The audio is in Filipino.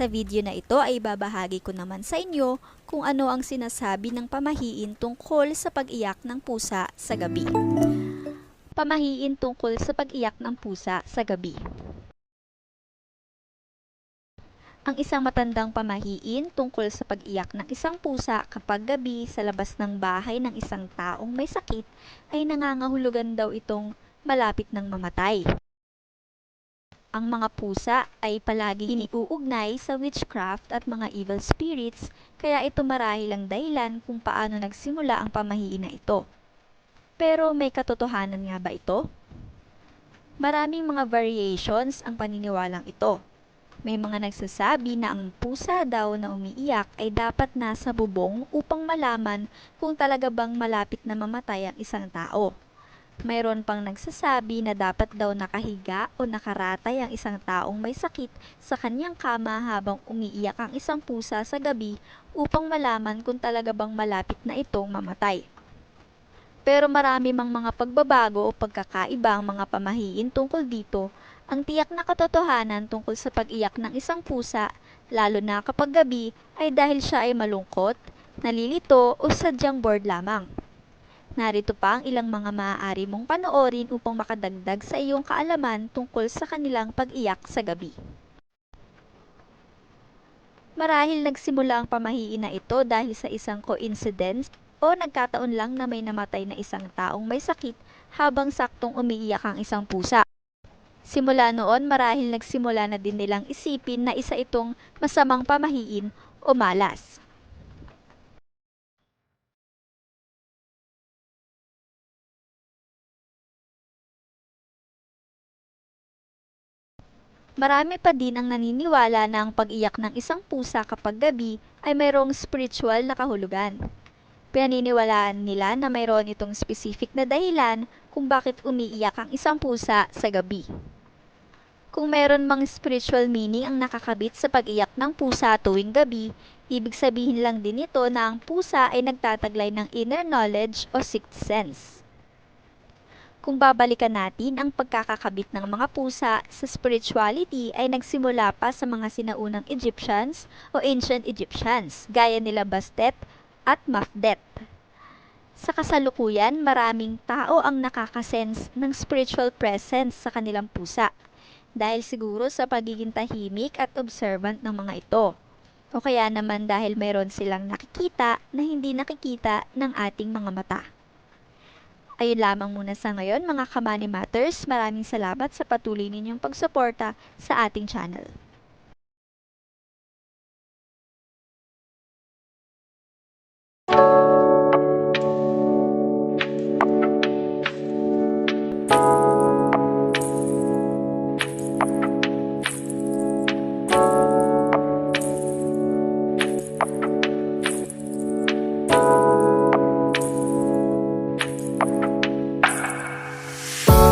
Sa video na ito ay babahagi ko naman sa inyo kung ano ang sinasabi ng pamahiin tungkol sa pag-iyak ng pusa sa gabi. Pamahiin tungkol sa pag-iyak ng pusa sa gabi. Ang isang matandang pamahiin tungkol sa pag-iyak ng isang pusa kapag gabi sa labas ng bahay ng isang taong may sakit ay nangangahulugan daw itong malapit ng mamatay. Ang mga pusa ay palagi iniuugnay sa witchcraft at mga evil spirits, kaya ito marahil ang dahilan kung paano nagsimula ang pamahiin na ito. Pero may katotohanan nga ba ito? Maraming mga variations ang paniniwalang ito. May mga nagsasabi na ang pusa daw na umiiyak ay dapat nasa bubong upang malaman kung talaga bang malapit na mamatay ang isang tao. Mayroon pang nagsasabi na dapat daw nakahiga o nakaratay ang isang taong may sakit sa kanyang kama habang umiiyak ang isang pusa sa gabi upang malaman kung talaga bang malapit na itong mamatay. Pero marami mang mga pagbabago o pagkakaiba ang mga pamahiin tungkol dito. Ang tiyak na katotohanan tungkol sa pag-iyak ng isang pusa, lalo na kapag gabi, ay dahil siya ay malungkot, nalilito o sadyang bored lamang. Narito pa ang ilang mga maaari mong panoorin upang makadagdag sa iyong kaalaman tungkol sa kanilang pag-iyak sa gabi. Marahil nagsimula ang pamahiin na ito dahil sa isang coincidence o nagkataon lang na may namatay na isang taong may sakit habang saktong umiiyak ang isang pusa. Simula noon, marahil nagsimula na din nilang isipin na isa itong masamang pamahiin o malas. Marami pa din ang naniniwala na ang pag-iyak ng isang pusa kapag gabi ay mayroong spiritual na kahulugan. Pinaniniwalaan nila na mayroon itong specific na dahilan kung bakit umiiyak ang isang pusa sa gabi. Kung mayroon mang spiritual meaning ang nakakabit sa pag-iyak ng pusa tuwing gabi, ibig sabihin lang din ito na ang pusa ay nagtataglay ng inner knowledge o sixth sense. Kung babalikan natin, ang pagkakakabit ng mga pusa sa spirituality ay nagsimula pa sa mga sinaunang Egyptians o ancient Egyptians, gaya nila Bastet at Mafdet. Sa kasalukuyan, maraming tao ang nakakasense ng spiritual presence sa kanilang pusa, dahil siguro sa pagiging tahimik at observant ng mga ito. O kaya naman dahil mayroon silang nakikita na hindi nakikita ng ating mga mata. Ayun lamang muna sa ngayon mga Kamani Matters. Maraming salamat sa patuloy ninyong pagsuporta sa ating channel.